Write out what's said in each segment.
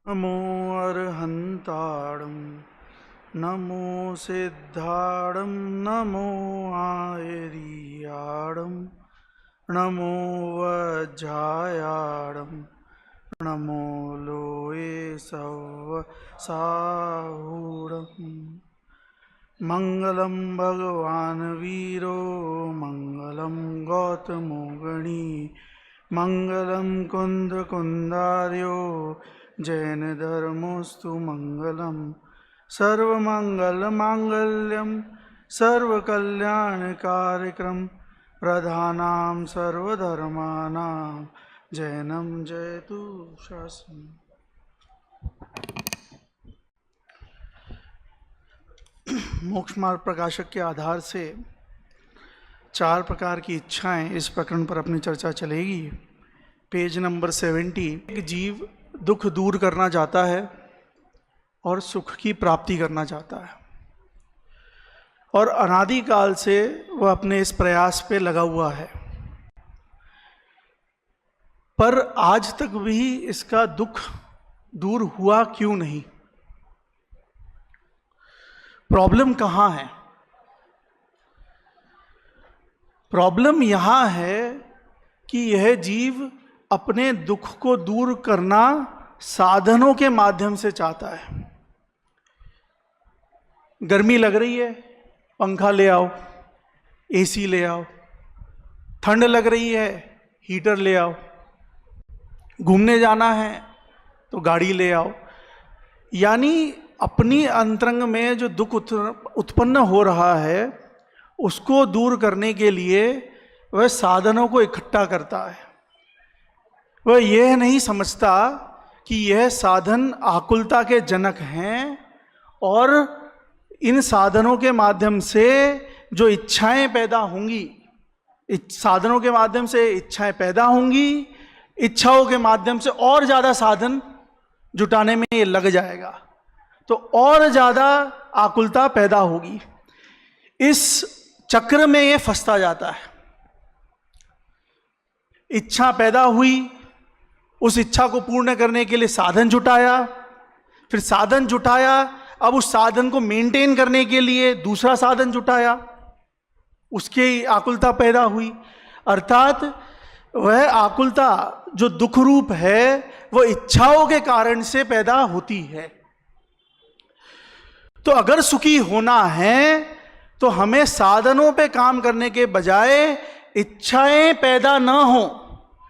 नमो अर्हन्ताणं नमो सिद्धाणं नमो आयर्याणं नमो वज्रायाणं नमो लोये सवसाहूणम् मङ्गलं भगवान् वीरो मङ्गलं गौतमो गणी मङ्गलं कुन्दकुन्दार्यो जैनधर्मोऽस्तु मङ्गलं सर्वमङ्गलमाङ्गल्यं सर्वकल्याणकारिकं प्रधानां सर्वधर्माणां जैनं जयतु शासनम्। मोक्ष मार्ग प्रकाशक के आधार से 4 प्रकार की इच्छाएं इस प्रकरण पर अपनी चर्चा चलेगी। Page number 70। एक जीव दुख दूर करना चाहता है और सुख की प्राप्ति करना चाहता है और अनादिकाल से वह अपने इस प्रयास पे लगा हुआ है, पर आज तक भी इसका दुख दूर हुआ क्यों नहीं? प्रॉब्लम कहाँ है? प्रॉब्लम यहां है कि यह जीव अपने दुख को दूर करना साधनों के माध्यम से चाहता है। गर्मी लग रही है, पंखा ले आओ, एसी ले आओ। ठंड लग रही है, हीटर ले आओ। घूमने जाना है तो गाड़ी ले आओ। यानी अपनी अंतरंग में जो दुख उत्पन्न हो रहा है उसको दूर करने के लिए वह साधनों को इकट्ठा करता है। वह यह नहीं समझता कि यह साधन आकुलता के जनक हैं और इन साधनों के माध्यम से जो इच्छाएं पैदा होंगी, साधनों के माध्यम से इच्छाएं पैदा होंगी, इच्छाओं के माध्यम से और ज़्यादा साधन जुटाने में ये लग जाएगा तो और ज़्यादा आकुलता पैदा होगी। इस चक्र में ये फंसता जाता है। इच्छा पैदा हुई, उस इच्छा को पूर्ण करने के लिए साधन जुटाया, फिर साधन जुटाया, अब उस साधन को मेंटेन करने के लिए दूसरा साधन जुटाया, उसकी आकुलता पैदा हुई। अर्थात वह आकुलता जो दुख रूप है वह इच्छाओं के कारण से पैदा होती है। तो अगर सुखी होना है तो हमें साधनों पे काम करने के बजाय इच्छाएं पैदा न हो,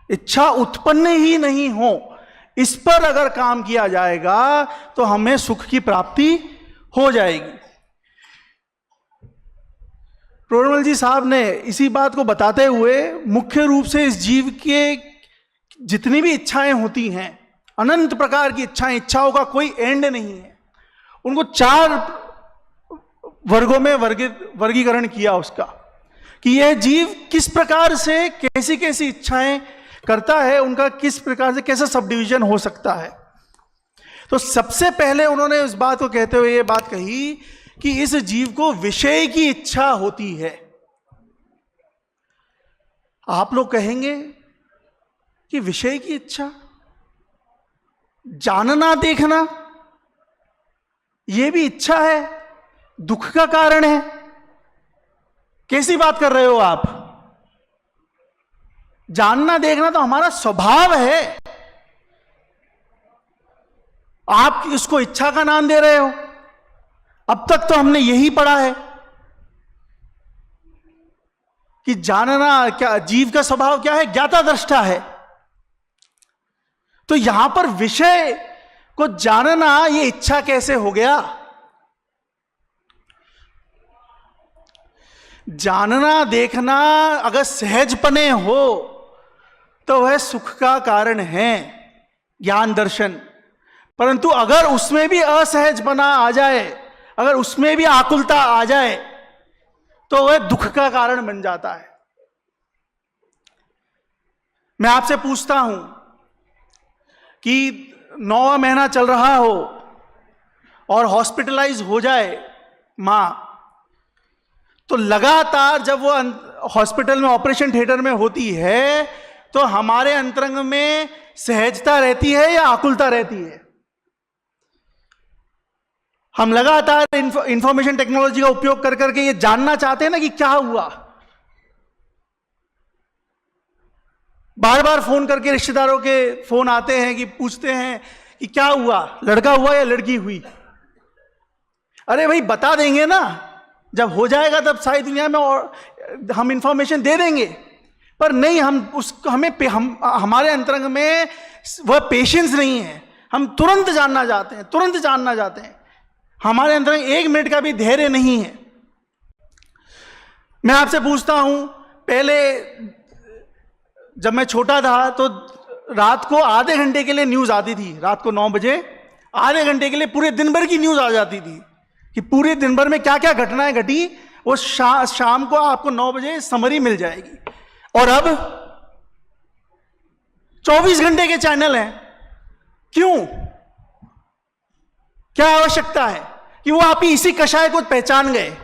इच्छा उत्पन्न ही नहीं हो, इस पर अगर काम किया जाएगा तो हमें सुख की प्राप्ति हो जाएगी। प्रोडमल जी साहब ने इसी बात को बताते हुए मुख्य रूप से इस जीव के जितनी भी इच्छाएं होती हैं, अनंत प्रकार की इच्छाएं, इच्छाओं का कोई एंड नहीं है, उनको 4 वर्गों में वर्गीकरण किया उसका कि यह जीव किस प्रकार से कैसी कैसी इच्छाएं करता है, उनका किस प्रकार से कैसा सब डिवीजन हो सकता है। तो सबसे पहले उन्होंने उस बात को कहते हुए यह बात कही कि इस जीव को विषय की इच्छा होती है। आप लोग कहेंगे कि विषय की इच्छा, जानना देखना यह भी इच्छा है, दुख का कारण है? कैसी बात कर रहे हो आप? जानना देखना तो हमारा स्वभाव है, आप इसको इच्छा का नाम दे रहे हो। अब तक तो हमने यही पढ़ा है कि जानना क्या, जीव का स्वभाव क्या है? ज्ञाता दृष्टा है। तो यहां पर विषय को जानना ये इच्छा कैसे हो गया? जानना देखना अगर सहजपने हो तो वह सुख का कारण है, ज्ञान दर्शन। परंतु अगर उसमें भी असहजपना आ जाए, अगर उसमें भी आकुलता आ जाए तो वह दुख का कारण बन जाता है। मैं आपसे पूछता हूं कि 9वां महीना चल रहा हो और हॉस्पिटलाइज हो जाए मां, तो लगातार जब वो हॉस्पिटल में ऑपरेशन थिएटर में होती है तो हमारे अंतरंग में सहजता रहती है या आकुलता रहती है? हम लगातार इंफॉर्मेशन टेक्नोलॉजी का उपयोग कर करके ये जानना चाहते हैं ना कि क्या हुआ। बार बार फोन करके रिश्तेदारों के फोन आते हैं कि पूछते हैं कि क्या हुआ, लड़का हुआ या लड़की हुई। अरे भाई बता देंगे ना, जब हो जाएगा तब सारी दुनिया में और हम इंफॉर्मेशन दे देंगे। पर नहीं, हमारे अंतरंग में वह पेशेंस नहीं है। हम तुरंत जानना चाहते हैं, तुरंत जानना चाहते हैं। हमारे अंतरंग 1 मिनट का भी धैर्य नहीं है। मैं आपसे पूछता हूं, पहले जब मैं छोटा था तो रात को आधे घंटे के लिए न्यूज आती थी। रात को 9 बजे आधे घंटे के लिए पूरे दिन भर की न्यूज आ जाती थी कि पूरे दिन भर में क्या क्या घटनाएं घटी, वो शाम को आपको 9 बजे समरी मिल जाएगी। और अब 24 घंटे के चैनल हैं। क्यों? क्या आवश्यकता है कि वो आप ही इसी कषाय को पहचान गए,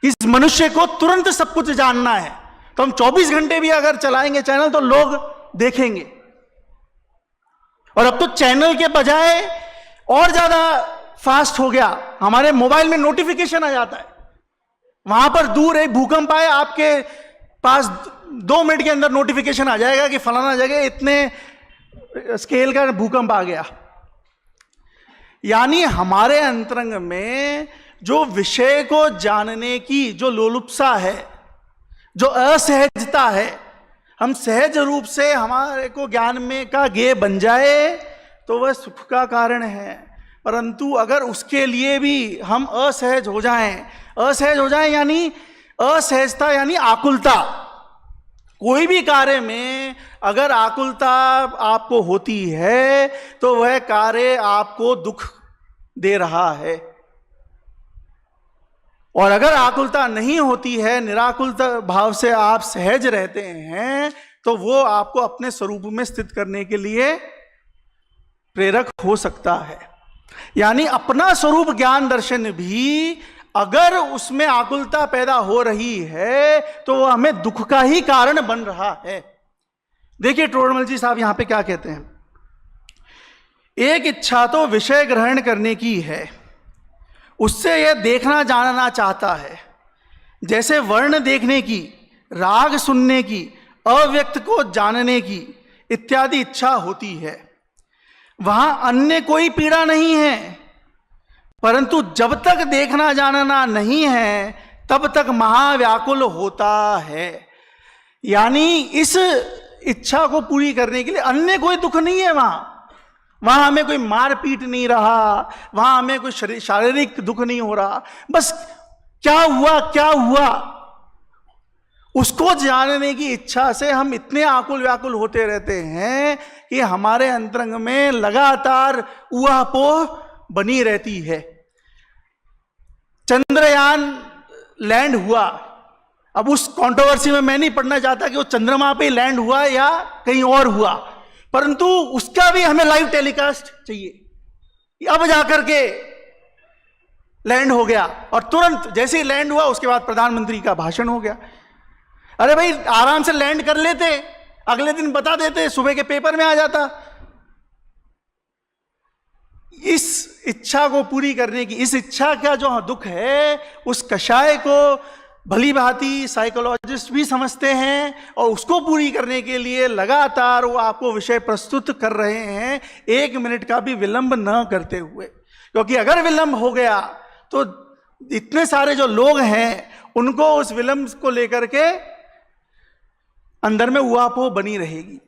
इस मनुष्य को तुरंत सब कुछ जानना है, तो हम 24 घंटे भी अगर चलाएंगे चैनल तो लोग देखेंगे। और अब तो चैनल के बजाय और ज्यादा फास्ट हो गया, हमारे मोबाइल में नोटिफिकेशन आ जाता है। वहां पर दूर एक भूकंप आए, आपके पास 2 मिनट के अंदर नोटिफिकेशन आ जाएगा कि फलाना जगह इतने स्केल का भूकंप आ गया। यानी हमारे अंतरंग में जो विषय को जानने की जो लोलुपता है, जो असहजता है, हम सहज रूप से हमारे को ज्ञान में का गेय बन जाए तो वह सुख का कारण है। परंतु अगर उसके लिए भी हम असहज हो जाएं यानी असहजता यानी आकुलता। कोई भी कार्य में अगर आकुलता आपको होती है तो वह कार्य आपको दुख दे रहा है। और अगर आकुलता नहीं होती है, निराकुलता भाव से आप सहज रहते हैं, तो वो आपको अपने स्वरूप में स्थित करने के लिए प्रेरक हो सकता है। यानी अपना स्वरूप ज्ञान दर्शन भी अगर उसमें आकुलता पैदा हो रही है तो वो हमें दुख का ही कारण बन रहा है। देखिए टोडरमल जी साहब यहां पे क्या कहते हैं, एक इच्छा तो विषय ग्रहण करने की है, उससे यह देखना जानना चाहता है, जैसे वर्ण देखने की, राग सुनने की, अव्यक्त को जानने की इत्यादि इच्छा होती है। वहां अन्य कोई पीड़ा नहीं है, परंतु जब तक देखना जानना नहीं है तब तक महाव्याकुल होता है। यानी इस इच्छा को पूरी करने के लिए अन्य कोई दुख नहीं है। वहां हमें कोई मारपीट नहीं रहा, वहां हमें कोई शारीरिक दुख नहीं हो रहा। बस क्या हुआ उसको जानने की इच्छा से हम इतने आकुल व्याकुल होते रहते हैं कि हमारे अंतरंग में लगातार ऊहापोह बनी रहती है। चंद्रयान लैंड हुआ, अब उस कंट्रोवर्सी में मैं नहीं पढ़ना चाहता कि वो चंद्रमा पे लैंड हुआ या कहीं और हुआ, परंतु उसका भी हमें लाइव टेलीकास्ट चाहिए। अब जाकर के लैंड हो गया और तुरंत जैसे ही लैंड हुआ उसके बाद प्रधानमंत्री का भाषण हो गया। अरे भाई आराम से लैंड कर लेते, अगले दिन बता देते, सुबह के पेपर में आ जाता। इस इच्छा को पूरी करने की, इस इच्छा का जो दुख है, उस कषाय को भली भांति साइकोलॉजिस्ट भी समझते हैं और उसको पूरी करने के लिए लगातार वो आपको विषय प्रस्तुत कर रहे हैं, 1 मिनट का भी विलंब न करते हुए। क्योंकि अगर विलंब हो गया तो इतने सारे जो लोग हैं उनको उस विलंब को लेकर के अंदर में उहापोह बनी रहेगी।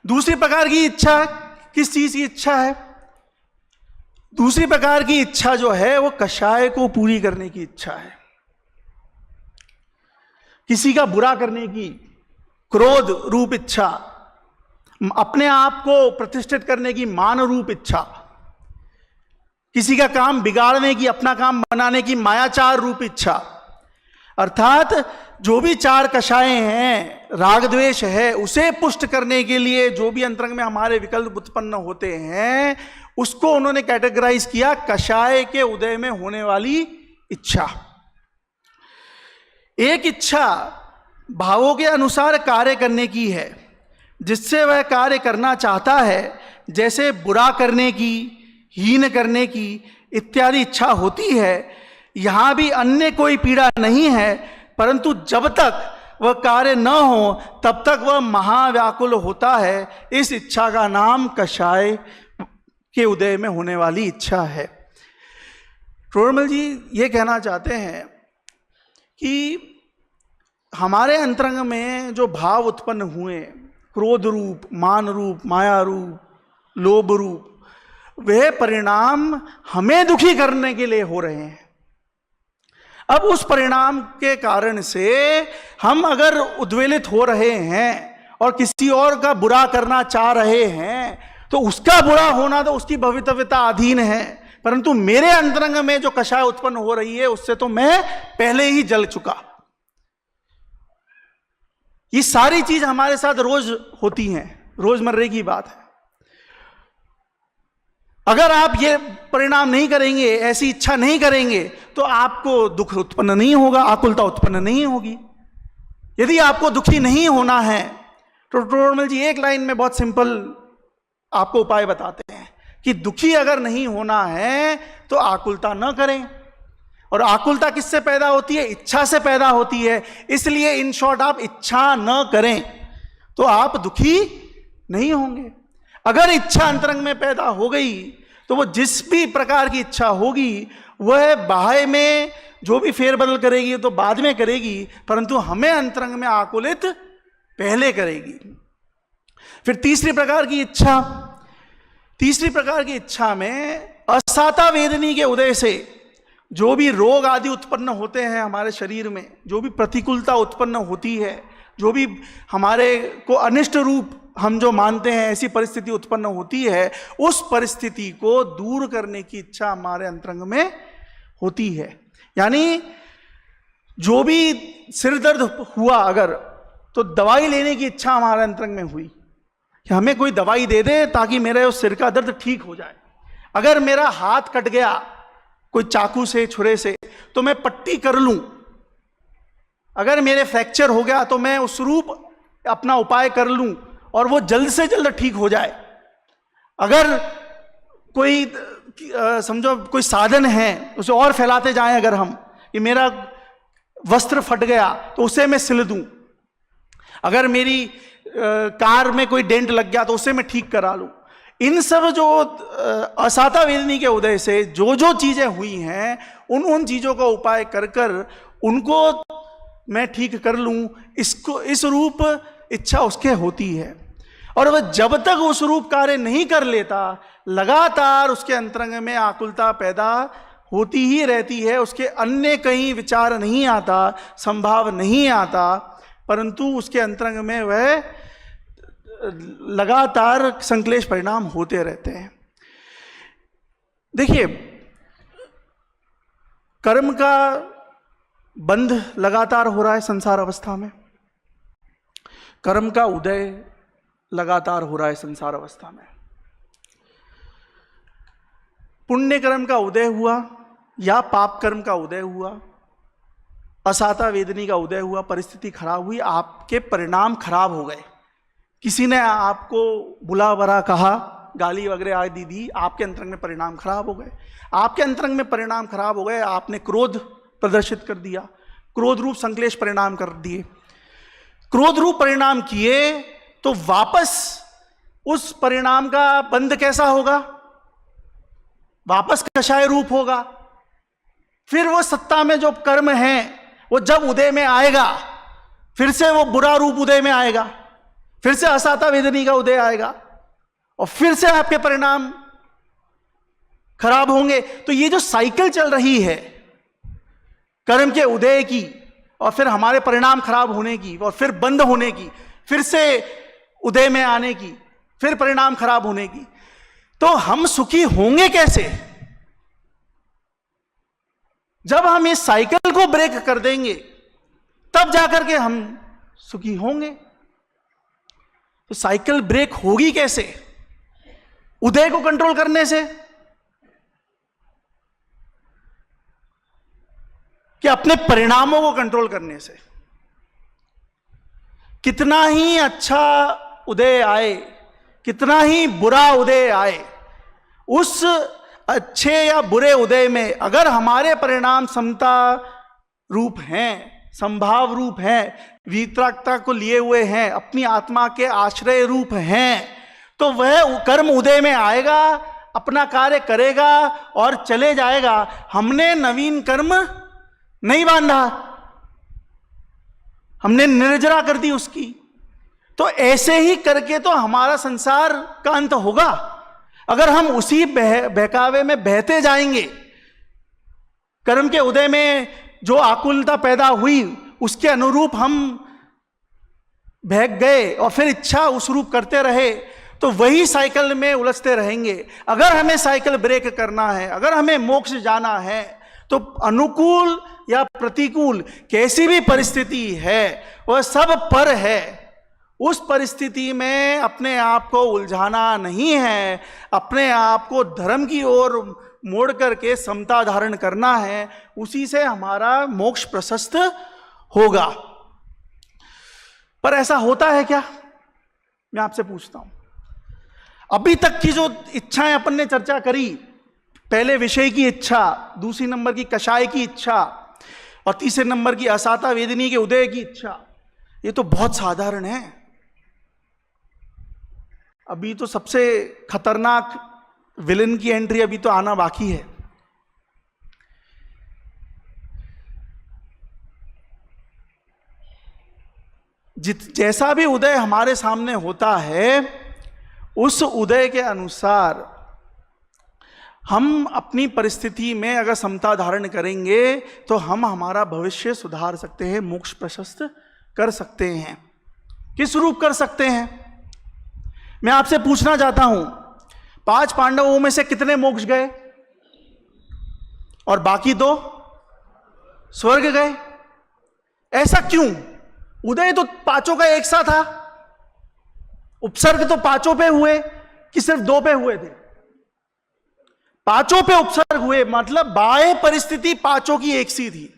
दूसरी प्रकार की इच्छा किस चीज की इच्छा है? दूसरी प्रकार की इच्छा जो है वो कषाय को पूरी करने की इच्छा है, किसी का बुरा करने की, क्रोध रूप इच्छा, अपने आप को प्रतिष्ठित करने की मान रूप इच्छा, किसी का काम बिगाड़ने की, अपना काम बनाने की मायाचार रूप इच्छा। अर्थात जो भी 4 कषायें हैं, राग द्वेष है, उसे पुष्ट करने के लिए जो भी अंतरंग में हमारे विकल्प उत्पन्न होते हैं उसको उन्होंने कैटेगराइज किया कषाय के उदय में होने वाली इच्छा। एक इच्छा भावों के अनुसार कार्य करने की है, जिससे वह कार्य करना चाहता है, जैसे बुरा करने की हीन करने की इत्यादि इच्छा होती है, यहां भी अन्य कोई पीड़ा नहीं है, परंतु जब तक वह कार्य न हो तब तक वह महाव्याकुल होता है। इस इच्छा का नाम कषाय के उदय में होने वाली इच्छा है। टोडरमल जी ये कहना चाहते हैं कि हमारे अंतरंग में जो भाव उत्पन्न हुए, क्रोध रूप, मान रूप, माया रूप, लोभ रूप, वह परिणाम हमें दुखी करने के लिए हो रहे हैं। अब उस परिणाम के कारण से हम अगर उद्वेलित हो रहे हैं और किसी और का बुरा करना चाह रहे हैं, तो उसका बुरा होना तो उसकी भवितव्यता अधीन है, परंतु मेरे अंतरंग में जो कषाय उत्पन्न हो रही है उससे तो मैं पहले ही जल चुका। ये सारी चीज हमारे साथ रोज होती हैं, रोजमर्रे की बात है। अगर आप ये परिणाम नहीं करेंगे, ऐसी इच्छा नहीं करेंगे, तो आपको दुख उत्पन्न नहीं होगा, आकुलता उत्पन्न नहीं होगी। यदि आपको दुखी नहीं होना है तो टोडरमल जी एक लाइन में बहुत सिंपल आपको उपाय बताते हैं कि दुखी अगर नहीं होना है तो आकुलता न करें। और आकुलता किससे पैदा होती है? इच्छा से पैदा होती है। इसलिए इन शॉर्ट आप इच्छा न करें तो आप दुखी नहीं होंगे। अगर इच्छा अंतरंग में पैदा हो गई तो वो जिस भी प्रकार की इच्छा होगी वह बाह्य में जो भी फेरबदल करेगी तो बाद में करेगी, परंतु हमें अंतरंग में आकुलित पहले करेगी। फिर तीसरी प्रकार की इच्छा में असाता वेदनी के उदय से जो भी रोग आदि उत्पन्न होते हैं हमारे शरीर में, जो भी प्रतिकूलता उत्पन्न होती है, जो भी हमारे को अनिष्ट रूप हम जो मानते हैं ऐसी परिस्थिति उत्पन्न होती है, उस परिस्थिति को दूर करने की इच्छा हमारे अंतरंग में होती है। यानी जो भी सिर दर्द हुआ अगर, तो दवाई लेने की इच्छा हमारे अंतरंग में हुई कि हमें कोई दवाई दे दे ताकि मेरे उस सिर का दर्द ठीक हो जाए। अगर मेरा हाथ कट गया कोई चाकू से, छुरे से, तो मैं पट्टी कर लूं। अगर मेरे फ्रैक्चर हो गया तो मैं उस रूप अपना उपाय कर लूं और वो जल्द से जल्द ठीक हो जाए। अगर कोई समझो कोई साधन है उसे और फैलाते जाएं, अगर हम कि मेरा वस्त्र फट गया तो उसे मैं सिल दूं, अगर मेरी कार में कोई डेंट लग गया तो उसे मैं ठीक करा लूं। इन सब जो असाता वेदनी के उदय से जो जो चीजें हुई हैं उन चीजों का उपाय कर कर उनको मैं ठीक कर लूं, इसको इस रूप इच्छा उसके होती है। और वह जब तक उस रूप कार्य नहीं कर लेता, लगातार उसके अंतरंग में आकुलता पैदा होती ही रहती है। उसके अन्य कहीं विचार नहीं आता, संभाव नहीं आता, परंतु उसके अंतरंग में वह लगातार संक्लेश परिणाम होते रहते हैं। देखिए, कर्म का बंध लगातार हो रहा है संसार अवस्था में, कर्म का उदय लगातार हो रहा है संसार अवस्था में। पुण्य कर्म का उदय हुआ या पाप कर्म का उदय हुआ, असाता वेदनी का उदय हुआ, परिस्थिति खराब हुई, आपके परिणाम खराब हो गए। किसी ने आपको बुला भरा कहा, गाली वगैरह आदि दी, आपके अंतरंग में परिणाम खराब हो गए। आपके अंतरंग में परिणाम खराब हो गए, आपने क्रोध प्रदर्शित कर दिया, क्रोध रूप संक्लेश परिणाम कर दिए। क्रोध रूप परिणाम किए तो वापस उस परिणाम का बंध कैसा होगा? वापस कषाय रूप होगा। फिर वो सत्ता में जो कर्म है वो जब उदय में आएगा, फिर से वो बुरा रूप उदय में आएगा, फिर से असाता वेदनी का उदय आएगा और फिर से आपके परिणाम खराब होंगे। तो ये जो साइकिल चल रही है कर्म के उदय की और फिर हमारे परिणाम खराब होने की और फिर बंद होने की, फिर से उदय में आने की, फिर परिणाम खराब होने की, तो हम सुखी होंगे कैसे? जब हम इस साइकिल को ब्रेक कर देंगे तब जाकर के हम सुखी होंगे। तो साइकिल ब्रेक होगी कैसे? उदय को कंट्रोल करने से कि अपने परिणामों को कंट्रोल करने से। कितना ही अच्छा उदय आए, कितना ही बुरा उदय आए, उस अच्छे या बुरे उदय में अगर हमारे परिणाम समता रूप हैं, संभाव रूप हैं, वितरागता को लिए हुए हैं, अपनी आत्मा के आश्रय रूप हैं, तो वह कर्म उदय में आएगा, अपना कार्य करेगा और चले जाएगा। हमने नवीन कर्म नहीं बांधा, हमने निर्जरा कर दी उसकी। तो ऐसे ही करके तो हमारा संसार का अंत होगा। अगर हम उसी बहकावे में बहते जाएंगे, कर्म के उदय में जो आकुलता पैदा हुई उसके अनुरूप हम बहक गए और फिर इच्छा उस रूप करते रहे, तो वही साइकिल में उलझते रहेंगे। अगर हमें साइकिल ब्रेक करना है, अगर हमें मोक्ष जाना है, तो अनुकूल या प्रतिकूल कैसी भी परिस्थिति है वह सब पर है। उस परिस्थिति में अपने आप को उलझाना नहीं है, अपने आप को धर्म की ओर मोड़ करके समता धारण करना है। उसी से हमारा मोक्ष प्रशस्त होगा। पर ऐसा होता है क्या? मैं आपसे पूछता हूं। अभी तक की जो इच्छाएं अपन ने चर्चा करी, पहले विषय की इच्छा, दूसरी नंबर की कषाय की इच्छा और तीसरे नंबर की असाता वेदिनी के उदय की इच्छा, ये तो बहुत साधारण है। अभी तो सबसे खतरनाक विलन की एंट्री अभी तो आना बाकी है। जैसा भी उदय हमारे सामने होता है, उस उदय के अनुसार हम अपनी परिस्थिति में अगर समता धारण करेंगे तो हम हमारा भविष्य सुधार सकते हैं, मोक्ष प्रशस्त कर सकते हैं। किस रूप कर सकते हैं? मैं आपसे पूछना चाहता हूं, 5 पांडवों में से कितने मोक्ष गए और बाकी 2 स्वर्ग गए? ऐसा क्यों? उदय तो 5 का एक सा था, उपसर्ग तो 5 पे हुए कि सिर्फ 2 पे हुए थे? 5 पे उपसर्ग हुए, मतलब बाह्य परिस्थिति 5 की एक सी थी।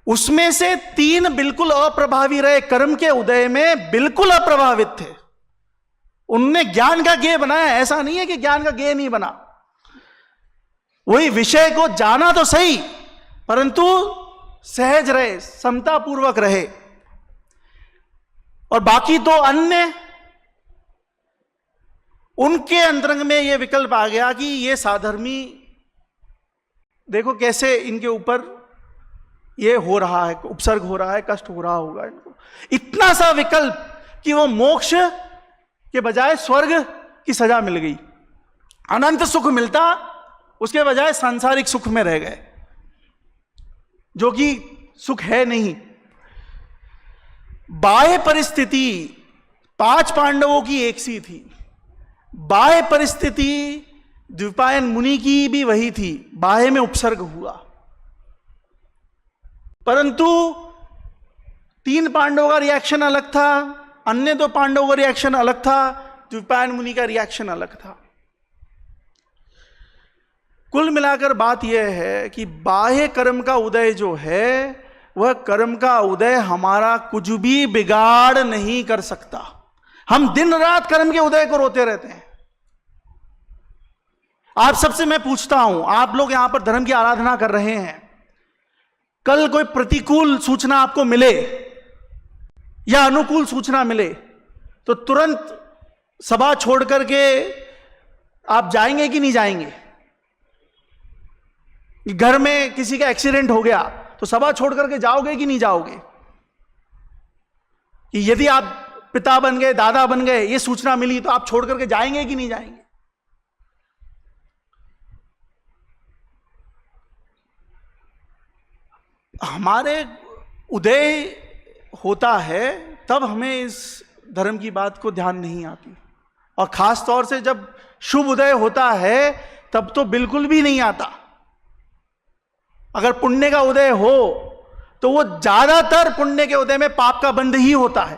उसमें से 3 बिल्कुल अप्रभावी रहे, कर्म के उदय में बिल्कुल अप्रभावित थे। उनने ज्ञान का गेय बनाया, ऐसा नहीं है कि ज्ञान का गेय नहीं बना। वही विषय को जाना तो सही, परंतु सहज रहे, समतापूर्वक रहे। और बाकी 2 अन्य, उनके अंतरंग में यह विकल्प आ गया कि ये साधर्मी, देखो कैसे इनके ऊपर ये हो रहा है, उपसर्ग हो रहा है, कष्ट हो रहा होगा इनको। इतना सा विकल्प कि वो मोक्ष के बजाय स्वर्ग की सजा मिल गई, अनंत सुख मिलता, उसके बजाय सांसारिक सुख में रह गए, जो कि सुख है नहीं। बाह्य परिस्थिति 5 पांडवों की एक सी थी, बाह्य परिस्थिति द्विपायन मुनि की भी वही थी, बाह्य में उपसर्ग हुआ। परंतु 3 पांडवों का रिएक्शन अलग था, अन्य 2 पांडवों का रिएक्शन अलग था, द्विपायन मुनि का रिएक्शन अलग था। कुल मिलाकर बात यह है कि बाह्य कर्म का उदय जो है, वह कर्म का उदय हमारा कुछ भी बिगाड़ नहीं कर सकता। हम दिन रात कर्म के उदय को रोते रहते हैं। आप सबसे मैं पूछता हूं, आप लोग यहां पर धर्म की आराधना कर रहे हैं, कल कोई प्रतिकूल सूचना आपको मिले या अनुकूल सूचना मिले तो तुरंत सभा छोड़ करके आप जाएंगे कि नहीं जाएंगे? घर में किसी का एक्सीडेंट हो गया तो सभा छोड़ करके जाओगे कि नहीं जाओगे? कि यदि आप पिता बन गए, दादा बन गए, ये सूचना मिली तो आप छोड़ करके जाएंगे कि नहीं जाएंगे? हमारे उदय होता है तब हमें इस धर्म की बात को ध्यान नहीं आती, और खास तौर से जब शुभ उदय होता है तब तो बिल्कुल भी नहीं आता। अगर पुण्य का उदय हो तो वो ज्यादातर पुण्य के उदय में पाप का बंध ही होता है।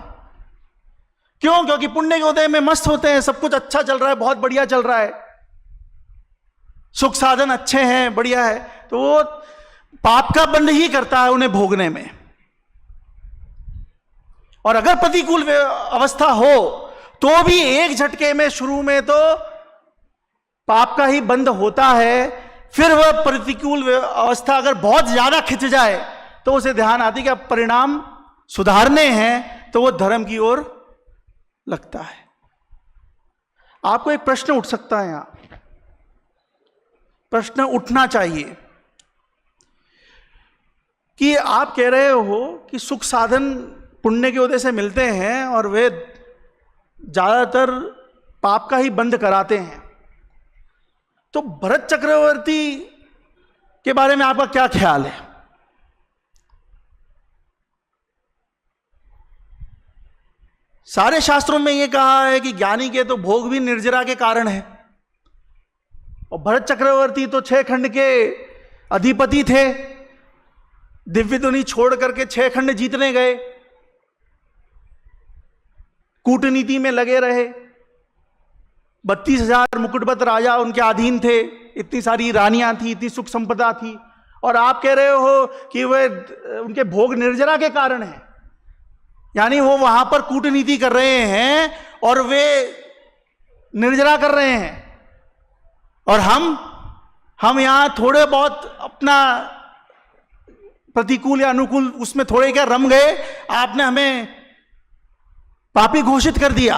क्यों? क्योंकि पुण्य के उदय में मस्त होते हैं, सब कुछ अच्छा चल रहा है, बहुत बढ़िया चल रहा है, सुख साधन अच्छे हैं, बढ़िया है, तो वो पाप का बंध ही करता है उन्हें भोगने में। और अगर प्रतिकूल अवस्था हो तो भी एक झटके में शुरू में तो पाप का ही बंध होता है, फिर वह प्रतिकूल अवस्था अगर बहुत ज्यादा खिंच जाए तो उसे ध्यान आती कि अब परिणाम सुधारने हैं, तो वो धर्म की ओर लगता है। आपको एक प्रश्न उठ सकता है, यहां प्रश्न उठना चाहिए कि आप कह रहे हो कि सुख साधन पुण्य के उदय से मिलते हैं और वे ज्यादातर पाप का ही बंध कराते हैं, तो भरत चक्रवर्ती के बारे में आपका क्या ख्याल है? सारे शास्त्रों में यह कहा है कि ज्ञानी के तो भोग भी निर्जरा के कारण है, और भरत चक्रवर्ती तो 6 खंड के अधिपति थे, दिव्य दुनी छोड़ करके 6 खंड जीतने गए, कूटनीति में लगे रहे, 32,000 मुकुटबत राजा उनके अधीन थे, इतनी सारी रानियां थी, इतनी सुख संपदा थी, और आप कह रहे हो कि वे उनके भोग निर्जरा के कारण है। यानी वो वहां पर कूटनीति कर रहे हैं और वे निर्जरा कर रहे हैं, और हम यहां थोड़े बहुत अपना प्रतिकूल या अनुकूल उसमें थोड़े क्या रम गए, आपने हमें पापी घोषित कर दिया।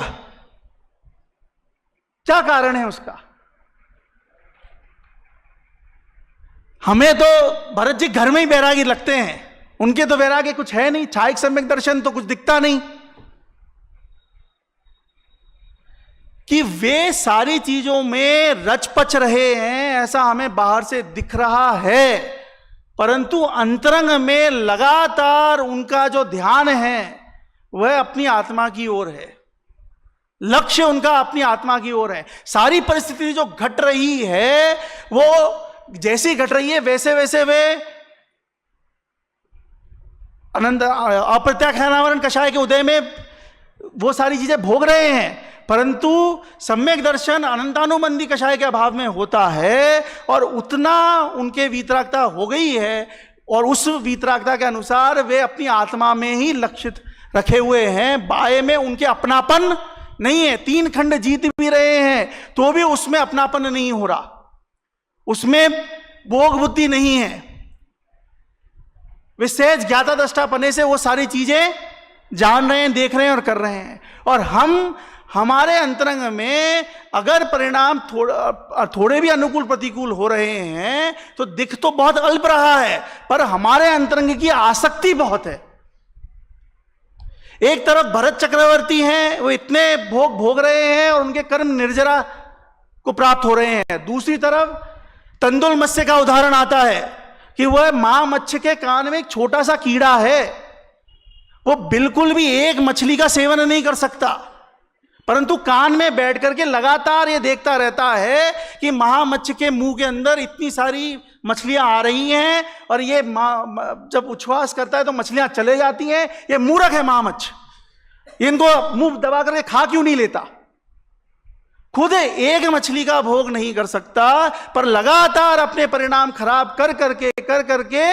क्या कारण है उसका? हमें तो भरत जी घर में ही बैरागी लगते हैं, उनके तो वैराग्य कुछ है नहीं, छायक सम्यक दर्शन तो कुछ दिखता नहीं, कि वे सारी चीजों में रचपच रहे हैं ऐसा हमें बाहर से दिख रहा है, परंतु अंतरंग में लगातार उनका जो ध्यान है वह अपनी आत्मा की ओर है, लक्ष्य उनका अपनी आत्मा की ओर है। सारी परिस्थिति जो घट रही है वो जैसी घट रही है वैसे वैसे वे अनंत अप्रत्याख्यानावरण कषाय के उदय में वो सारी चीजें भोग रहे हैं, परंतु सम्यक दर्शन अनंतानुबंधी कषाय के अभाव में होता है, और उतना उनके वीतरागता हो गई है, और उस वीतरागता के अनुसार वे अपनी आत्मा में ही लक्षित रखे हुए हैं। बाएं में उनके अपनापन नहीं है, 3 खंड जीत भी रहे हैं तो भी उसमें अपनापन नहीं हो रहा, उसमें भोग बुद्धि नहीं है, वे सहज ज्ञाता दृष्टा पने से वो सारी चीजें जान रहे हैं, देख रहे हैं और कर रहे हैं। और हमारे अंतरंग में अगर परिणाम थोड़े भी अनुकूल प्रतिकूल हो रहे हैं तो दिख तो बहुत अल्प रहा है, पर हमारे अंतरंग की आसक्ति बहुत है। एक तरफ भरत चक्रवर्ती हैं, वो इतने भोग भोग रहे हैं और उनके कर्म निर्जरा को प्राप्त हो रहे हैं, दूसरी तरफ तंदुल मत्स्य का उदाहरण आता है कि वह मां मत्स्य के कान में एक छोटा सा कीड़ा है, वो बिल्कुल भी एक मछली का सेवन नहीं कर सकता, परंतु कान में बैठ करके लगातार ये देखता रहता है कि महामत्स्य के मुंह के अंदर इतनी सारी मछलियां आ रही हैं, और ये जब उच्छ्वास करता है तो मछलियां चले जाती हैं। ये मूर्ख है महामत्स्य, इनको मुंह दबा करके खा क्यों नहीं लेता? खुद एक मछली का भोग नहीं कर सकता, पर लगातार अपने परिणाम खराब कर करके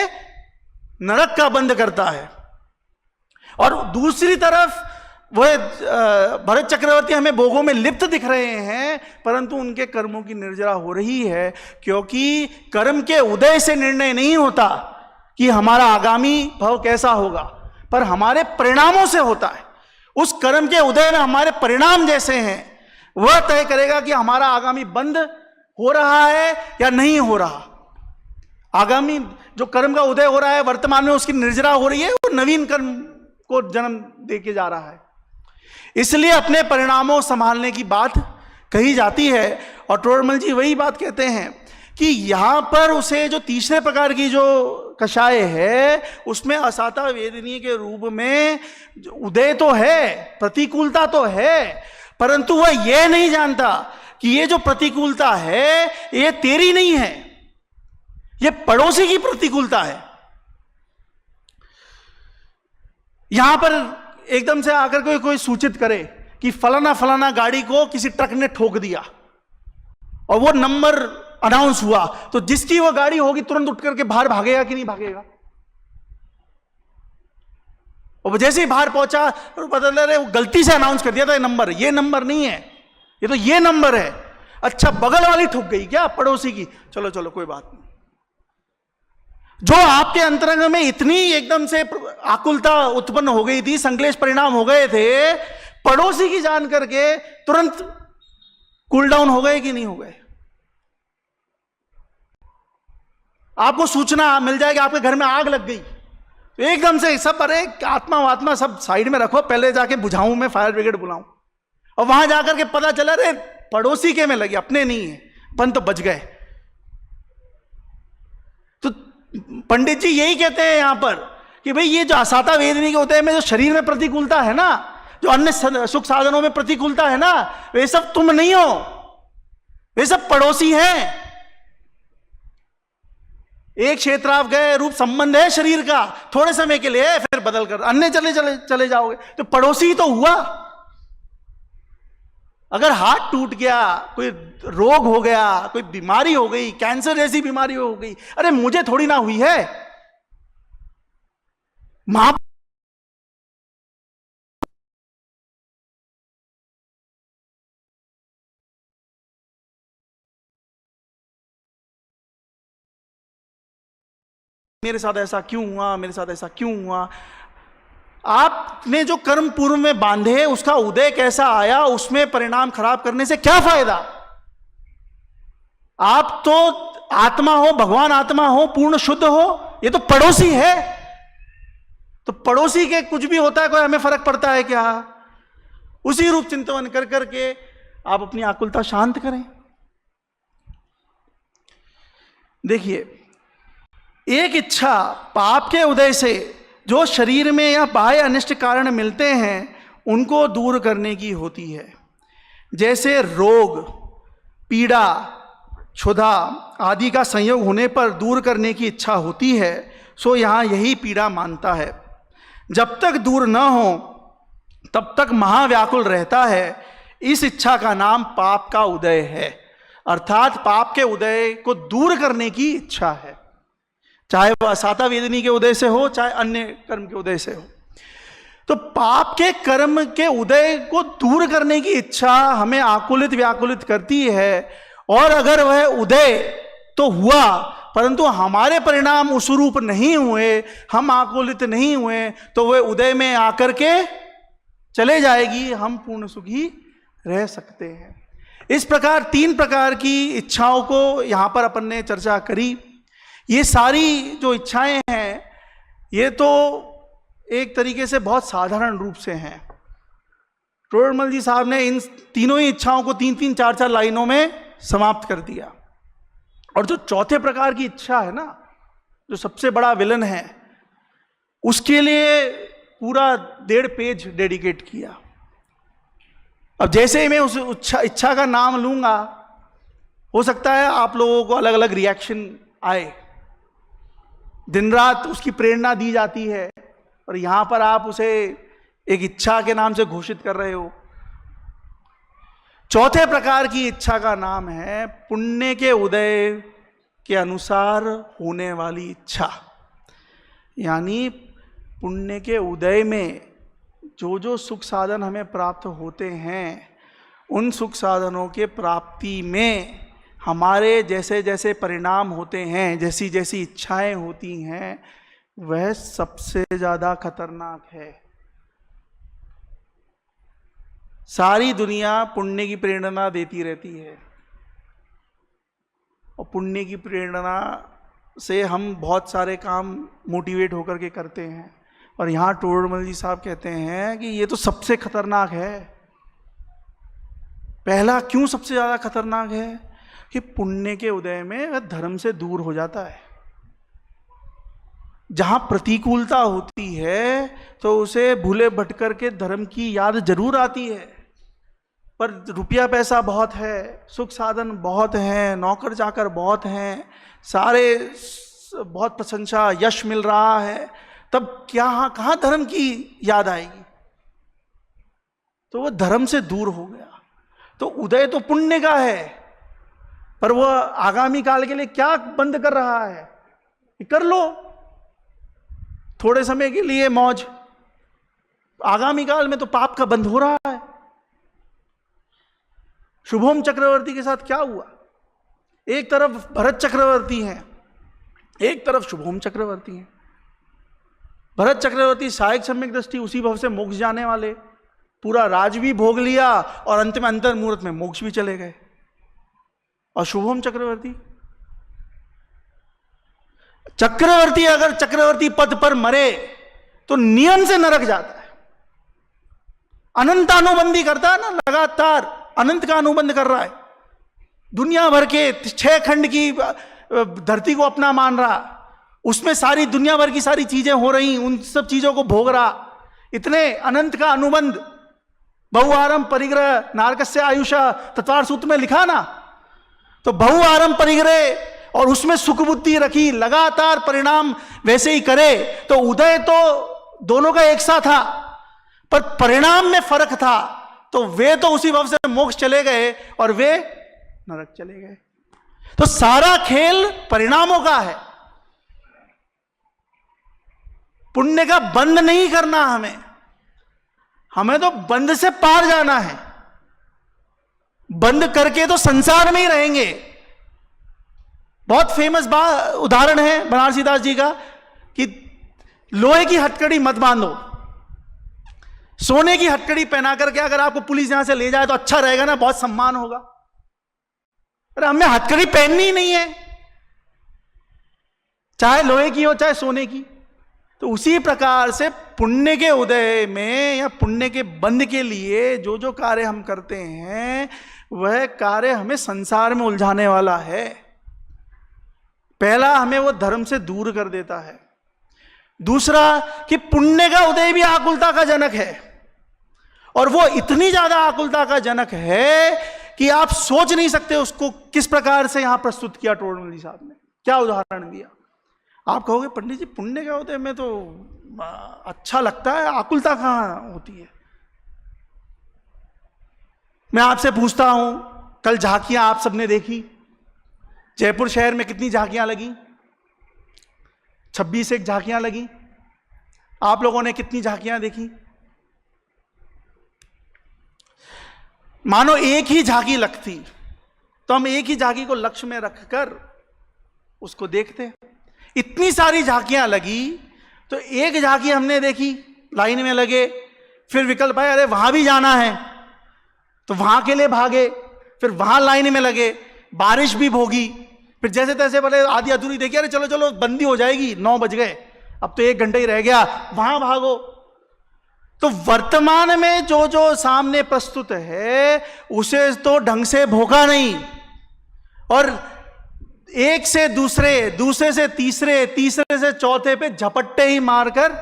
नरक का बंद करता है। और दूसरी तरफ वह भरत चक्रवर्ती हमें भोगों में लिप्त दिख रहे हैं, परंतु उनके कर्मों की निर्जरा हो रही है, क्योंकि कर्म के उदय से निर्णय नहीं होता कि हमारा आगामी भव कैसा होगा, पर हमारे परिणामों से होता है। उस कर्म के उदय में हमारे परिणाम जैसे हैं वह तय करेगा कि हमारा आगामी बंद हो रहा है या नहीं हो रहा। आगामी जो कर्म का उदय हो रहा है वर्तमान में उसकी निर्जरा हो रही है, वो नवीन कर्म को जन्म देके जा रहा है। इसलिए अपने परिणामों संभालने की बात कही जाती है, और टोडरमल जी वही बात कहते हैं कि यहां पर उसे जो तीसरे प्रकार की जो कषाय है उसमें असाता वेदनीय के रूप में उदय तो है, प्रतिकूलता तो है, परंतु वह यह नहीं जानता कि ये जो प्रतिकूलता है ये तेरी नहीं है, ये पड़ोसी की प्रतिकूलता है। यहां पर एकदम से आकर कोई सूचित करे कि फलाना फलाना गाड़ी को किसी ट्रक ने ठोक दिया और वो नंबर अनाउंस हुआ, तो जिसकी वो गाड़ी होगी तुरंत उठ करके बाहर भागेगा कि नहीं भागेगा? और जैसे ही बाहर पहुंचा तो पता लग रहा है वो गलती से अनाउंस कर दिया था ये नंबर नहीं है, ये तो ये नंबर है। अच्छा बगल वाली ठुक गई क्या, पड़ोसी की, चलो चलो कोई बात नहीं। जो आपके अंतरंग में इतनी एकदम से आकुलता उत्पन्न हो गई थी, संक्लेश परिणाम हो गए थे, पड़ोसी की जान करके तुरंत कूल डाउन हो गए कि नहीं हो गए? आपको सूचना मिल जाएगी आपके घर में आग लग गई, तो एकदम से सब, अरे आत्मा वात्मा सब साइड में रखो, पहले जाके बुझाऊं, मैं फायर ब्रिगेड बुलाऊं। और वहां जाकर के पता चला अरे पड़ोसी के में लगी, अपने नहीं है, अपन तो बच गए। तो पंडित जी यही कहते हैं यहां पर कि भाई ये जो असाता वेदनी के होते हैं में जो शरीर में प्रतिकूलता है ना, जो अन्य सुख साधनों में प्रतिकूलता है ना, वे सब तुम नहीं हो, वे सब पड़ोसी हैं। एक क्षेत्र आप गए, रूप संबंध है शरीर का, थोड़े समय के लिए, फिर बदल कर अन्य चले जाओगे, तो पड़ोसी ही तो हुआ। अगर हाथ टूट गया, कोई रोग हो गया, कोई बीमारी हो गई, कैंसर जैसी बीमारी हो गई, अरे मुझे थोड़ी ना हुई है, मां मेरे साथ ऐसा क्यों हुआ, मेरे साथ ऐसा क्यों हुआ। आपने जो कर्म पूर्व में बांधे, उसका उदय कैसा आया, उसमें परिणाम खराब करने से क्या फायदा। आप तो आत्मा हो, भगवान आत्मा हो, पूर्ण शुद्ध हो, ये तो पड़ोसी है। तो पड़ोसी के कुछ भी होता है, कोई हमें फर्क पड़ता है क्या? उसी रूप चिंतन कर करके आप अपनी आकुलता शांत करें। देखिए, एक इच्छा पाप के उदय से जो शरीर में या बाह्य अनिष्ट कारण मिलते हैं उनको दूर करने की होती है। जैसे रोग, पीड़ा, क्षुधा आदि का संयोग होने पर दूर करने की इच्छा होती है, सो यहाँ यही पीड़ा मानता है। जब तक दूर न हो तब तक महाव्याकुल रहता है। इस इच्छा का नाम पाप का उदय है, अर्थात पाप के उदय को दूर करने की इच्छा है, चाहे वह असाता वेदनी के उदय से हो, चाहे अन्य कर्म के उदय से हो। तो पाप के कर्म के उदय को दूर करने की इच्छा हमें आकुलित व्याकुलित करती है। और अगर वह उदय तो हुआ परंतु हमारे परिणाम उस रूप नहीं हुए, हम आकुलित नहीं हुए, तो वह उदय में आकर के चले जाएगी, हम पूर्ण सुखी रह सकते हैं। इस प्रकार 3 प्रकार की इच्छाओं को यहां पर अपन ने चर्चा करी। ये सारी जो इच्छाएं हैं ये तो एक तरीके से बहुत साधारण रूप से हैं। टोडरमल जी साहब ने इन तीनों ही इच्छाओं को 3-3, 4-4 लाइनों में समाप्त कर दिया। और जो चौथे प्रकार की इच्छा है ना, जो सबसे बड़ा विलन है, उसके लिए पूरा 1.5 पेज डेडिकेट किया। अब जैसे ही मैं उस इच्छा का नाम लूंगा, हो सकता है आप लोगों को अलग अलग रिएक्शन आए। दिन रात उसकी प्रेरणा दी जाती है और यहां पर आप उसे एक इच्छा के नाम से घोषित कर रहे हो। चौथे प्रकार की इच्छा का नाम है पुण्य के उदय के अनुसार होने वाली इच्छा। यानी पुण्य के उदय में जो जो सुख साधन हमें प्राप्त होते हैं, उन सुख साधनों के प्राप्ति में हमारे जैसे जैसे परिणाम होते हैं, जैसी जैसी इच्छाएं होती हैं, वह सबसे ज्यादा खतरनाक है। सारी दुनिया पुण्य की प्रेरणा देती रहती है और पुण्य की प्रेरणा से हम बहुत सारे काम मोटिवेट होकर के करते हैं। और यहाँ टोडरमल जी साहब कहते हैं कि ये तो सबसे खतरनाक है। पहला क्यों सबसे ज्यादा खतरनाक है कि पुण्य के उदय में वह धर्म से दूर हो जाता है। जहां प्रतिकूलता होती है तो उसे भूले भटकर के धर्म की याद जरूर आती है, पर रुपया पैसा बहुत है, सुख साधन बहुत हैं, नौकर चाकर बहुत हैं, सारे बहुत प्रशंसा यश मिल रहा है, तब कहां धर्म की याद आएगी। तो वह धर्म से दूर हो गया। तो उदय तो पुण्य का है, पर वह आगामी काल के लिए क्या बंद कर रहा है? कर लो थोड़े समय के लिए मौज, आगामी काल में तो पाप का बंद हो रहा है। शुभम चक्रवर्ती के साथ क्या हुआ? एक तरफ भरत चक्रवर्ती हैं, एक तरफ शुभम चक्रवर्ती हैं। भरत चक्रवर्ती सहायक सम्यक दृष्टि उसी भव से मोक्ष जाने वाले, पूरा राज भी भोग लिया और अंत में अंतर मुहूर्त में मोक्ष भी चले गए। और शुभम चक्रवर्ती, चक्रवर्ती अगर चक्रवर्ती पद पर मरे तो नियम से नरक जाता है। अनंत अनुबंधी करता है ना, लगातार अनंत का अनुबंध कर रहा है, दुनिया भर के 6 खंड की धरती को अपना मान रहा, उसमें सारी दुनिया भर की सारी चीजें हो रही, उन सब चीजों को भोग रहा, इतने अनंत का अनुबंध। बहुआरम परिग्रह नारकस्य आयुषा तत्वार सूत्र में लिखा ना, तो बहुआरम परिग्रह और उसमें सुख बुद्धि रखी, लगातार परिणाम वैसे ही करे, तो उदय तो दोनों का एक सा था पर परिणाम में फर्क था। तो वे तो उसी भव से मोक्ष चले गए और वे नरक चले गए। तो सारा खेल परिणामों का है, पुण्य का बंद नहीं करना हमें तो बंद से पार जाना है। बंद करके तो संसार में ही रहेंगे। बहुत फेमस उदाहरण है बनारसी दास जी का कि लोहे की हथकड़ी मत बांधो, सोने की हथकड़ी पहना करके अगर आपको पुलिस यहां से ले जाए तो अच्छा रहेगा ना, बहुत सम्मान होगा। अरे हमें हथकड़ी पहननी ही नहीं है, चाहे लोहे की हो चाहे सोने की। तो उसी प्रकार से पुण्य के उदय में या पुण्य के बंध के लिए जो जो कार्य हम करते हैं वह कार्य हमें संसार में उलझाने वाला है। पहला, हमें वो धर्म से दूर कर देता है। दूसरा कि पुण्य का उदय भी आकुलता का जनक है, और वो इतनी ज्यादा आकुलता का जनक है कि आप सोच नहीं सकते उसको किस प्रकार से यहां प्रस्तुत किया टोडरमल जी साहब ने, क्या उदाहरण दिया। आप कहोगे पंडित जी पुण्य का उदय में तो अच्छा लगता है, आकुलता कहां होती है। मैं आपसे पूछता हूं, कल झांकियां आप सबने देखी, जयपुर शहर में कितनी झांकियां लगी? 26 एक झांकियां लगी। आप लोगों ने कितनी झांकियां देखी? मानो एक ही झांकी लगती तो हम एक ही झांकी को लक्ष्य में रखकर उसको देखते। इतनी सारी झांकियां लगी तो एक झांकी हमने देखी, लाइन में लगे, फिर विकल्प आया अरे वहां भी जाना है तो वहां के लिए भागे, फिर वहां लाइन में लगे, बारिश भी भोगी, फिर जैसे तैसे बोले आधी अधूरी देखी, अरे चलो चलो बंदी हो जाएगी, 9 बज गए, अब तो 1 घंटा ही रह गया, वहां भागो। तो वर्तमान में जो जो सामने प्रस्तुत है उसे तो ढंग से भोगा नहीं, और एक से दूसरे, दूसरे से तीसरे, तीसरे से चौथे पे झपट्टे ही मारकर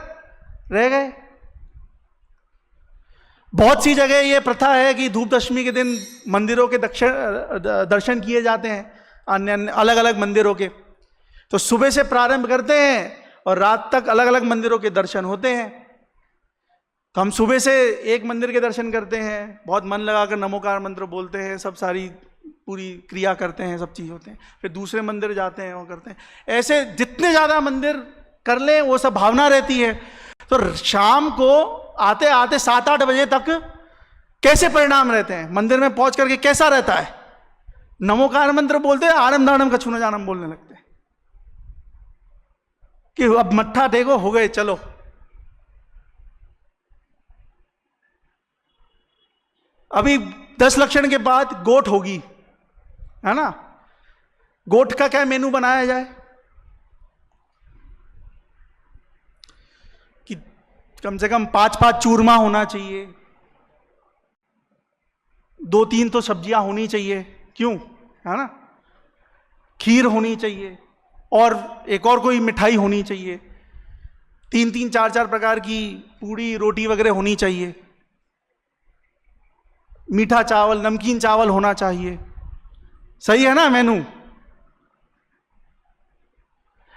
रह गए। बहुत सी जगह यह प्रथा है कि धूप दशमी के दिन मंदिरों के दर्शन किए जाते हैं, अन्य अलग अलग मंदिरों के। तो सुबह से प्रारंभ करते हैं और रात तक अलग अलग मंदिरों के दर्शन होते हैं। तो हम सुबह से एक मंदिर के दर्शन करते हैं, बहुत मन लगाकर नमोकार मंत्र बोलते हैं, सब सारी पूरी क्रिया करते हैं, सब चीज होते हैं, फिर दूसरे मंदिर जाते हैं, वो करते हैं। ऐसे जितने ज्यादा मंदिर कर लें वो सब भावना रहती है। तो शाम को आते आते 7-8 बजे तक कैसे परिणाम रहते हैं, मंदिर में पहुंच करके कैसा रहता है, नमोकार मंत्र बोलते हैं, आनम दानम कछुना जानम बोलने लगते हैं कि अब मत्था टेको, हो गए, चलो। अभी 10 लक्षण के बाद गोट होगी, है ना। गोट का क्या मेनू बनाया जाए कि कम से कम 5-5 चूरमा होना चाहिए, 2-3 तो सब्जियां होनी चाहिए, क्यों, है ना, खीर होनी चाहिए, और एक और कोई मिठाई होनी चाहिए, 3-3 4-4 प्रकार की पूड़ी रोटी वगैरह होनी चाहिए, मीठा चावल नमकीन चावल होना चाहिए। सही है ना मेनू।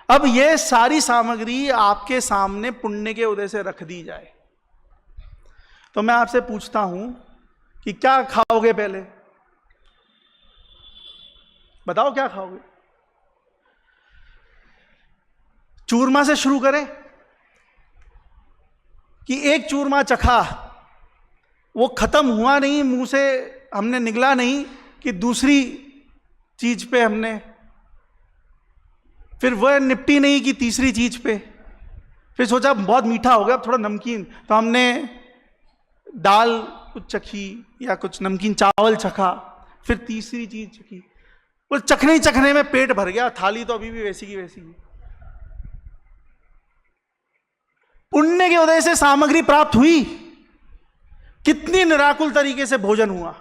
अब ये सारी सामग्री आपके सामने पुण्य के उदय से रख दी जाए तो मैं आपसे पूछता हूं कि क्या खाओगे, पहले बताओ क्या खाओगे। चूरमा से शुरू करें कि एक चूरमा चखा, वो खत्म हुआ नहीं, मुंह से हमने निगला नहीं, कि दूसरी चीज पे हमने, फिर वह निपटी नहीं कि तीसरी चीज पे, फिर सोचा बहुत मीठा हो गया, अब थोड़ा नमकीन, तो हमने दाल कुछ चखी या कुछ नमकीन चावल चखा, फिर तीसरी चीज चखी। वो चखने ही चखने में पेट भर गया, थाली तो अभी भी वैसी की वैसी है। पुण्य के उदय से सामग्री प्राप्त हुई, कितनी निराकुल तरीके से भोजन हुआ।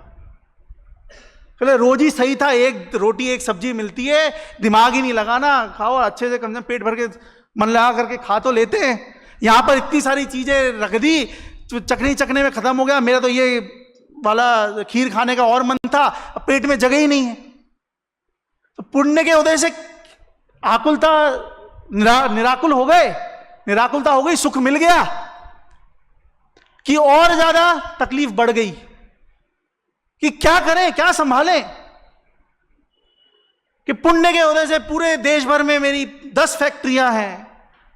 चलो रोज ही सही था, एक रोटी एक सब्जी मिलती है, दिमाग ही नहीं लगाना, खाओ अच्छे से, कम से कम पेट भर के मन लगा करके खा तो लेते हैं। यहां पर इतनी सारी चीजें रख दी, चखने चखने में खत्म हो गया। मेरा तो ये वाला खीर खाने का और मन था, अब पेट में जगह ही नहीं है। तो पुण्य के उदय से आकुलता निराकुल हो गए, निराकुलता हो गई, सुख मिल गया कि और ज्यादा तकलीफ बढ़ गई कि क्या करें, क्या संभालें। कि पुण्य के उदय से पूरे देश भर में मेरी 10 फैक्ट्रियां हैं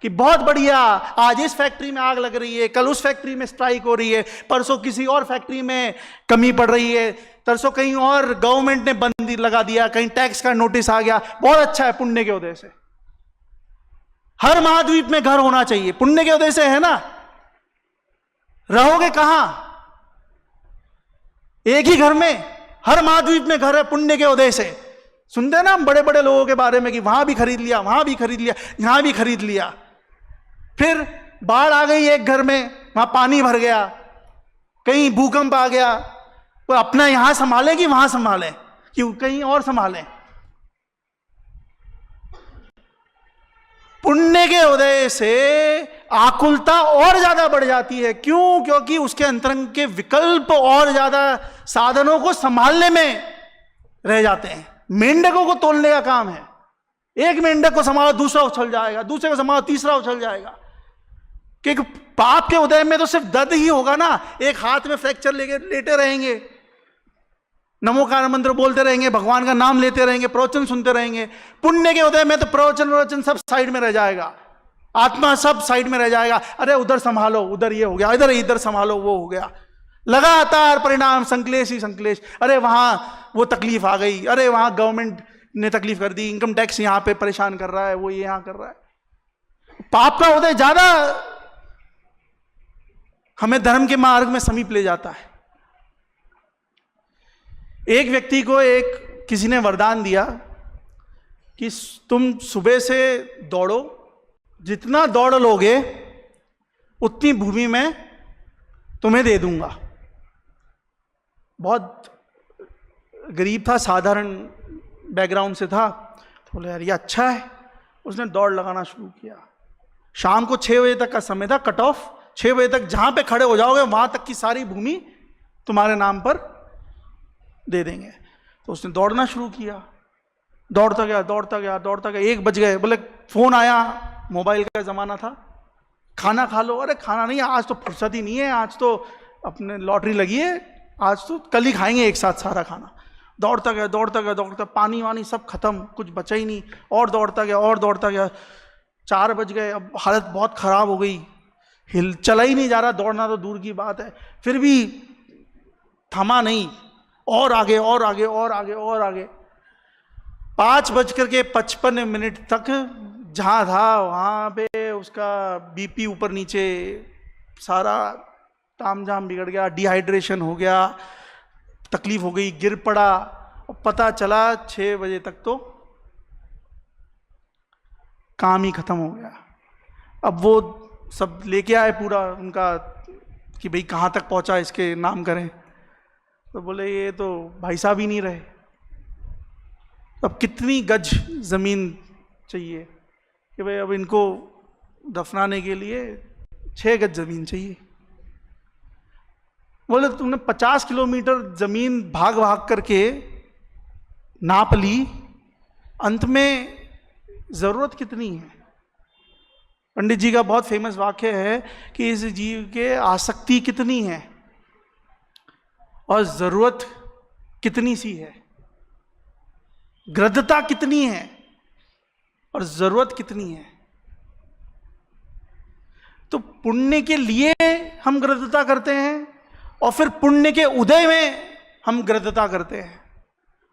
कि बहुत बढ़िया, आज इस फैक्ट्री में आग लग रही है, कल उस फैक्ट्री में स्ट्राइक हो रही है, परसों किसी और फैक्ट्री में कमी पड़ रही है, तरसों कहीं और गवर्नमेंट ने बंदी लगा दिया, कहीं टैक्स का नोटिस आ गया। बहुत अच्छा है पुण्य के उदय से। हर महाद्वीप में घर होना चाहिए, पुण्य के उदय से, है ना। रहोगे कहां, एक ही घर में, हर महाद्वीप में घर है पुण्य के उदय से। सुनते हैं ना हम बड़े बड़े लोगों के बारे में कि वहां भी खरीद लिया, वहां भी खरीद लिया, यहां भी खरीद लिया। फिर बाढ़ आ गई एक घर में, वहां पानी भर गया, कहीं भूकंप आ गया, तो अपना यहां संभालें कि वहां संभालें कि कहीं और संभालें। पुण्य के उदय से आकुलता और ज्यादा बढ़ जाती है। क्यों? क्योंकि उसके अंतरंग के विकल्प और ज्यादा साधनों को संभालने में रह जाते हैं। मेंढकों को तोलने का काम है, एक मेंढक को संभालो दूसरा उछल जाएगा, दूसरे को संभालो तीसरा उछल जाएगा। क्योंकि पाप के उदय में तो सिर्फ दर्द ही होगा ना, एक हाथ में फ्रैक्चर लेके लेटे रहेंगे, नमोकार मंत्र बोलते रहेंगे, भगवान का नाम लेते रहेंगे, प्रवचन सुनते रहेंगे। पुण्य के उदय में तो प्रवचन सब साइड में रह जाएगा, आत्मा सब साइड में रह जाएगा। अरे उधर संभालो, उधर ये हो गया, इधर संभालो, वो हो गया, लगातार परिणाम संकलेश ही संकलेश। अरे वहां वो तकलीफ आ गई, अरे वहां गवर्नमेंट ने तकलीफ कर दी, इनकम टैक्स यहां पे परेशान कर रहा है, वो यहां कर रहा है। पाप का उदय ज्यादा हमें धर्म के मार्ग में समीप ले जाता है। एक व्यक्ति को किसी ने वरदान दिया कि तुम सुबह से दौड़ो, जितना दौड़ लोगे उतनी भूमि में तुम्हें दे दूंगा। बहुत गरीब था, साधारण बैकग्राउंड से था, तो बोले यार ये अच्छा है। उसने दौड़ लगाना शुरू किया। शाम को 6 बजे तक का समय था, कट ऑफ। 6 बजे तक जहां पे खड़े हो जाओगे वहां तक की सारी भूमि तुम्हारे नाम पर दे देंगे। तो उसने दौड़ना शुरू किया, दौड़ता गया। 1 बज गए, बोले फोन आया, मोबाइल का जमाना था, खाना खा लो। अरे खाना नहीं, आज तो फुर्सत ही नहीं है, आज तो अपने लॉटरी लगी है, आज तो कल ही खाएंगे एक साथ सारा खाना। दौड़ता गया, पानी वानी सब खत्म, कुछ बचा ही नहीं, और दौड़ता गया। 4 बज गए, अब हालत बहुत खराब हो गई, चला ही नहीं जा रहा, दौड़ना तो दूर की बात है। फिर भी थमा नहीं, और आगे 5:55 तक जहां था वहां पे उसका बीपी ऊपर नीचे, सारा तामझाम बिगड़ गया, डिहाइड्रेशन हो गया, तकलीफ हो गई, गिर पड़ा। और पता चला 6 बजे तक तो काम ही खत्म हो गया। अब वो सब लेके आए पूरा उनका कि भाई कहाँ तक पहुंचा, इसके नाम करें। तो बोले ये तो भाई साहब ही नहीं रहे। अब कितनी गज जमीन चाहिए कि भाई अब इनको दफनाने के लिए 6 गज जमीन चाहिए। बोले तुमने 50 किलोमीटर जमीन भाग करके नाप ली, अंत में जरूरत कितनी है? पंडित जी का बहुत फेमस वाक्य है कि इस जीव के आसक्ति कितनी है और जरूरत कितनी सी है, ग्रद्धता कितनी है और जरूरत कितनी है। तो पुण्य के लिए हम ग्रद्धता करते हैं और फिर पुण्य के उदय में हम ग्रद्धता करते हैं।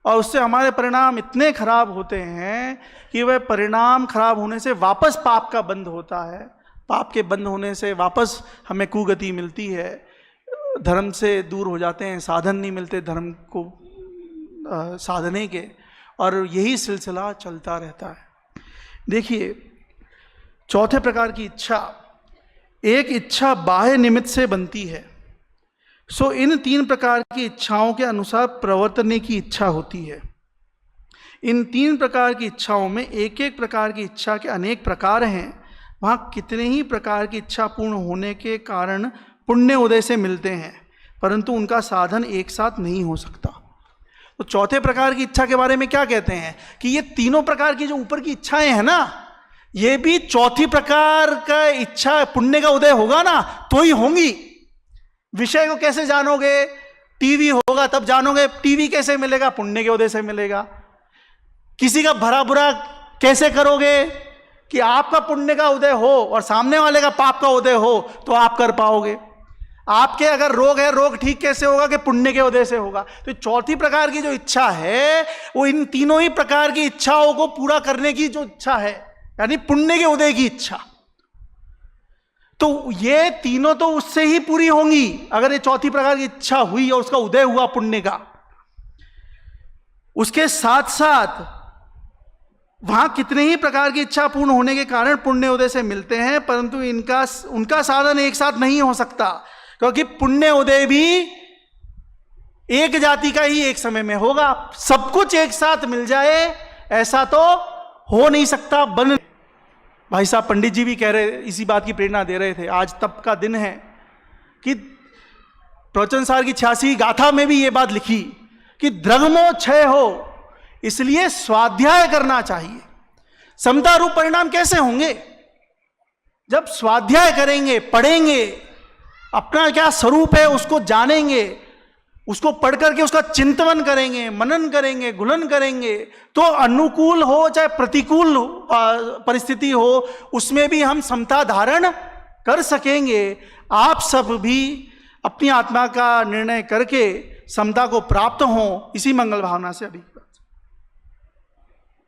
और उससे हमारे परिणाम इतने खराब होते हैं कि वह परिणाम खराब होने से वापस पाप का बंध होता है, पाप के बंद होने से वापस हमें कुगति मिलती है, धर्म से दूर हो जाते हैं, साधन नहीं मिलते धर्म को साधने के, और यही सिलसिला चलता रहता है। देखिए, चौथे प्रकार की इच्छा, एक इच्छा बाह्य निमित्त से बनती है। सो इन 3 प्रकार की इच्छाओं के अनुसार प्रवर्तने की इच्छा होती है। इन 3 प्रकार की इच्छाओं में एक एक प्रकार की इच्छा के अनेक प्रकार हैं। वहाँ कितने ही प्रकार की इच्छा पूर्ण होने के कारण पुण्य उदय से मिलते हैं, परंतु उनका साधन एक साथ नहीं हो सकता। तो चौथे प्रकार की इच्छा के बारे में क्या कहते हैं कि ये तीनों प्रकार की जो ऊपर की इच्छाएं हैं ना, ये भी चौथी प्रकार का इच्छा पुण्य का उदय होगा ना तो ही होंगी। विषय को कैसे जानोगे? टीवी होगा तब जानोगे। टीवी कैसे मिलेगा? पुण्य के उदय से मिलेगा। किसी का भला बुरा कैसे करोगे कि आपका पुण्य का उदय हो और सामने वाले का पाप का उदय हो तो आप कर पाओगे। आपके अगर रोग है, रोग ठीक कैसे होगा कि पुण्य के उदय से होगा। तो चौथी प्रकार की जो इच्छा है वो इन तीनों ही प्रकार की इच्छाओं को पूरा करने की जो इच्छा है, यानी पुण्य के उदय की इच्छा, तो ये तीनों तो उससे ही पूरी होंगी अगर ये चौथी प्रकार की इच्छा हुई और उसका उदय हुआ पुण्य का। उसके साथ साथ वहां कितने ही प्रकार की इच्छा पूर्ण होने के कारण पुण्य उदय से मिलते हैं, परंतु उनका साधन एक साथ नहीं हो सकता, क्योंकि पुण्य उदय भी एक जाति का ही एक समय में होगा। सब कुछ एक साथ मिल जाए ऐसा तो हो नहीं सकता। भाई साहब पंडित जी भी कह रहे, इसी बात की प्रेरणा दे रहे थे। आज तप का दिन है कि प्रवचन सार की 86 गाथा में भी ये बात लिखी कि द्रगमो क्षय हो, इसलिए स्वाध्याय करना चाहिए। समता रूप परिणाम कैसे होंगे? जब स्वाध्याय करेंगे, पढ़ेंगे, अपना क्या स्वरूप है उसको जानेंगे, उसको पढ़ करके उसका चिंतन करेंगे, मनन करेंगे, गुणन करेंगे, तो अनुकूल हो चाहे प्रतिकूल परिस्थिति हो उसमें भी हम समता धारण कर सकेंगे। आप सब भी अपनी आत्मा का निर्णय करके समता को प्राप्त हो, इसी मंगल भावना से अभी